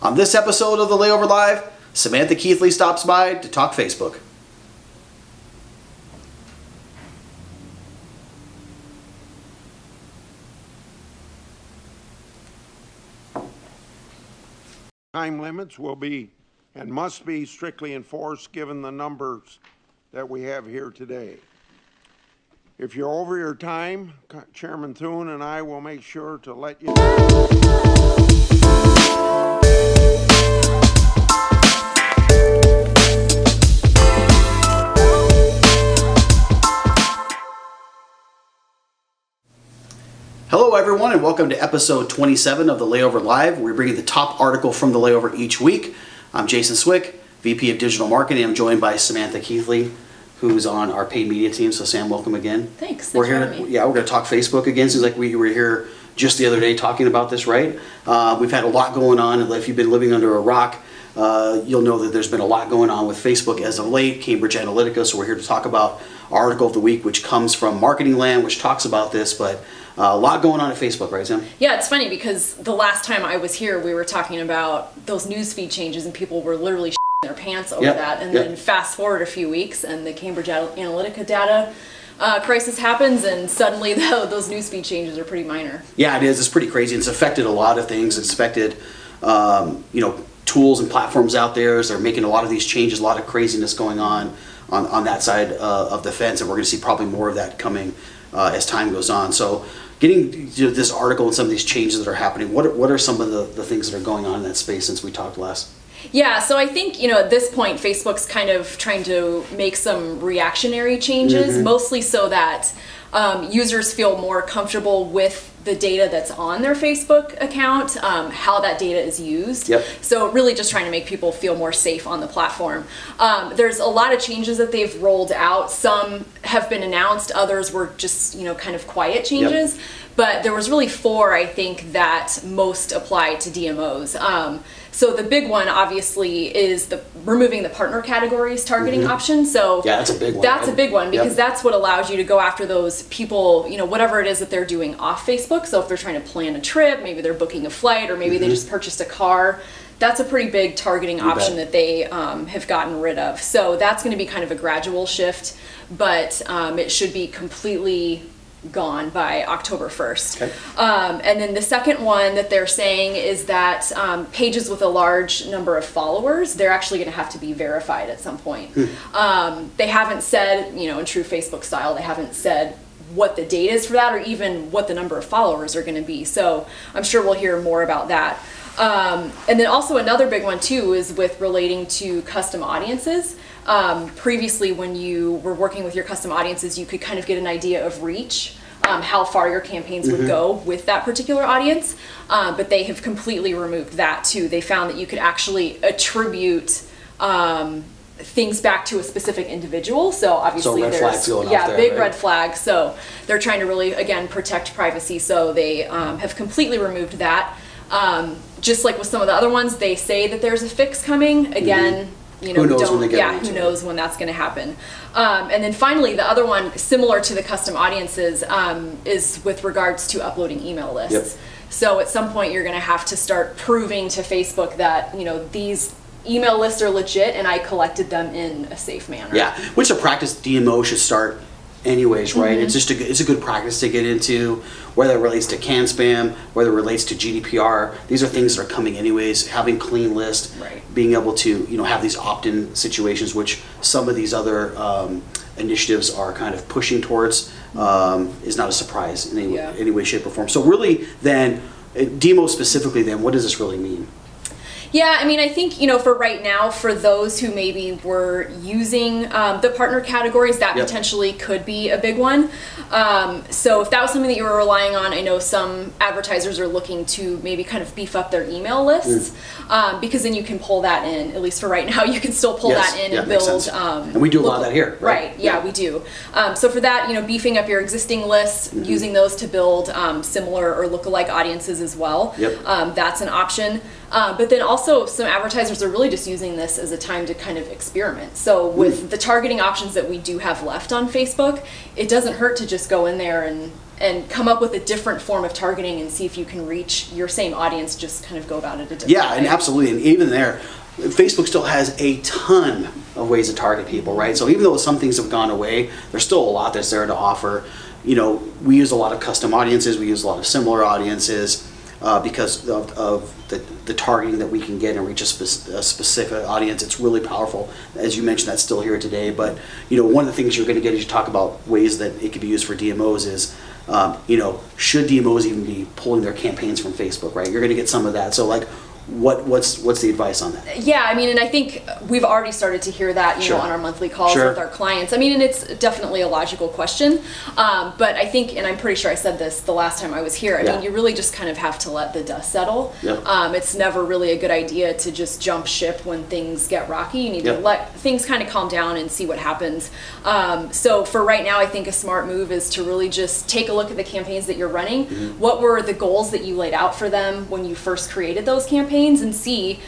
On this episode of the Layover Live, Samantha Keithley stops by to talk Facebook. Time limits will be and must be strictly enforced given the numbers that we have here today. If you're over your time, Chairman Thune and I will make sure to let you know. Hello everyone and welcome to episode 27 of the Layover Live. We're bringing the top article from the Layover each week. I'm Jason Swick, VP of Digital Marketing. I'm joined by Samantha Keithley, who's on our paid media team. So Sam, welcome again. Thanks. We're here. Yeah, we're going to talk Facebook again. Seems like we were here just the other day talking about this, right? We've had a lot going on. If you've been living under a rock, you'll know that there's been a lot going on with Facebook as of late, Cambridge Analytica. So we're here to talk about our article of the week, which comes from Marketing Land, which talks about this, but a lot going on at Facebook, right, Sam? Yeah, it's funny because the last time I was here, we were talking about those newsfeed changes and people were literally their pants over that. And then fast forward a few weeks and the Cambridge Analytica data crisis happens and suddenly those newsfeed changes are pretty minor. Yeah, it is. It's pretty crazy. It's affected a lot of things. It's affected, tools and platforms out there as they're making a lot of these changes, a lot of craziness going on that side of the fence, and we're going to see probably more of that coming as time goes on. So getting to this article and some of these changes that are happening, what are some of the things that are going on in that space since we talked last? Yeah, so I think, at this point, Facebook's kind of trying to make some reactionary changes, mostly so that users feel more comfortable with the data that's on their Facebook account, how that data is used. So really just trying to make people feel more safe on the platform. There's a lot of changes that they've rolled out. Some have been announced, others were just, kind of quiet changes. But there was really four, I think, that most apply to DMOs. So the big one, obviously, is removing the partner categories targeting option. So yeah, that's a big one. That's a big one because that's what allows you to go after those people, whatever it is that they're doing off Facebook. So if they're trying to plan a trip, maybe they're booking a flight, or maybe they just purchased a car. That's a pretty big targeting option that they have gotten rid of. So that's going to be kind of a gradual shift, but it should be completely gone by October 1st. Okay. And then the second one that they're saying is that pages with a large number of followers, they're actually going to have to be verified at some point. They haven't said, in true Facebook style, they haven't said what the date is for that or even what the number of followers are going to be. So I'm sure we'll hear more about that. And then also another big one too is with relating to custom audiences. Previously, when you were working with your custom audiences, you could kind of get an idea of reach, how far your campaigns would go with that particular audience. But they have completely removed that too. They found that you could actually attribute things back to a specific individual. So obviously there's big red flag. So they're trying to really, again, protect privacy. So they have completely removed that. Just like with some of the other ones, they say that there's a fix coming. Again, who knows when they get who knows when that's going to happen. And then finally, the other one, similar to the custom audiences, is with regards to uploading email lists. So at some point, you're going to have to start proving to Facebook that, these email lists are legit and I collected them in a safe manner. Yeah, which a practice DMO should start anyways, right? It's just it's a good practice to get into, whether it relates to can spam, whether it relates to GDPR. These are things that are coming anyways. Having clean list, being able to have these opt-in situations, which some of these other initiatives are kind of pushing towards, is not a surprise in any way, shape, or form. So really, then DMO specifically, then what does this really mean? Yeah, I mean, I think, for right now, for those who maybe were using the partner categories, that potentially could be a big one. So if that was something that you were relying on, I know some advertisers are looking to maybe kind of beef up their email lists, because then you can pull that in. At least for right now, you can still pull that in and build. And we do a lot of that here, right? Yeah, we do. So for that, beefing up your existing lists, using those to build similar or lookalike audiences as well, that's an option. But then also some advertisers are really just using this as a time to kind of experiment. So with the targeting options that we do have left on Facebook, it doesn't hurt to just go in there and and come up with a different form of targeting and see if you can reach your same audience, just kind of go about it a different Yeah, way. and absolutely, and even there, Facebook still has a ton of ways to target people, right? So even though some things have gone away, there's still a lot that's there to offer. You know, we use a lot of custom audiences, we use a lot of similar audiences because of the targeting that we can get and reach a specific audience. It's really powerful. As you mentioned, that's still here today. But, you know, one of the things you're going to get as you talk about ways that it could be used for DMOs is, you know, should DMOs even be pulling their campaigns from Facebook, right? You're going to get some of that. So, like, what's the advice on that? Yeah, I mean, and I think we've already started to hear that, you know, on our monthly calls with our clients. I mean, and it's definitely a logical question, but I think, and I'm pretty sure I said this the last time I was here, I mean, you really just kind of have to let the dust settle. It's never really a good idea to just jump ship when things get rocky. You need to let things kind of calm down and see what happens. So for right now, I think a smart move is to really just take a look at the campaigns that you're running. What were the goals that you laid out for them when you first created those campaigns? And see,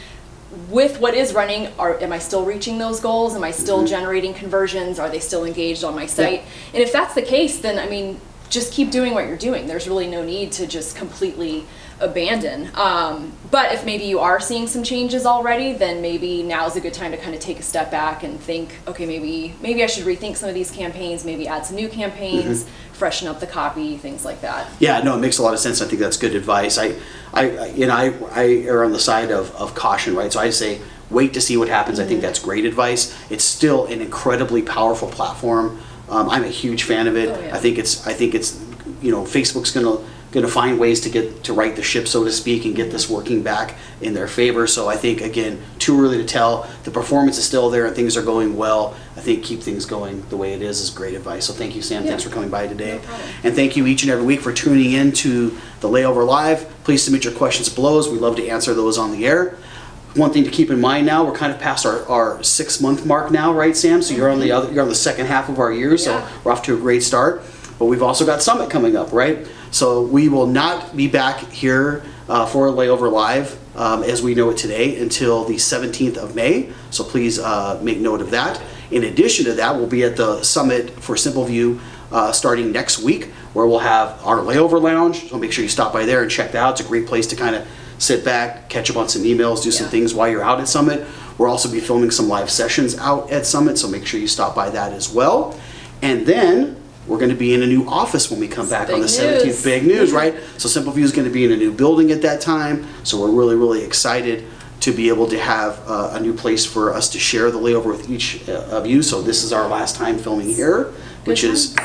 with what is running, am I still reaching those goals? Am I still generating conversions? Are they still engaged on my site? And if that's the case, then I mean, just keep doing what you're doing. There's really no need to just completely abandon. But if maybe you are seeing some changes already, then maybe now is a good time to kind of take a step back and think, okay, maybe I should rethink some of these campaigns, maybe add some new campaigns, freshen up the copy, things like that. Yeah, no, it makes a lot of sense. I think that's good advice. I err on the side of caution, right? So I say wait to see what happens. I think that's great advice. It's still an incredibly powerful platform. I'm a huge fan of it. I think it's you know, Facebook's gonna find ways to right the ship, so to speak, and get this working back in their favor. So I think, again, too early to tell. The performance is still there and things are going well. I think keep things going the way it is great advice. So thank you, Sam. Thanks for coming by today. No problem. And thank you each and every week for tuning in to the Layover Live. Please submit your questions below us. We'd love to answer those on the air. One thing to keep in mind now, we're kind of past our 6-month mark now, right, Sam? So you're on the second half of our year, so we're off to a great start. But we've also got Summit coming up, right? So we will not be back here for Layover Live as we know it today until the 17th of May. So please make note of that. In addition to that, we'll be at the Summit for SimpleView starting next week, where we'll have our Layover Lounge. So make sure you stop by there and check that out. It's a great place to kind of sit back, catch up on some emails, do some things while you're out at Summit. We'll also be filming some live sessions out at Summit, so make sure you stop by that as well. And then we're going to be in a new office when we come back on the 17th. Big news, right? So SimpleView is going to be in a new building at that time. So we're really, really excited to be able to have a new place for us to share the layover with each of you. So this is our last time filming here, which is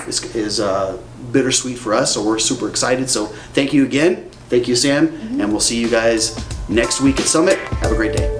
bittersweet for us. So we're super excited. So thank you again. Thank you, Sam. And we'll see you guys next week at Summit. Have a great day.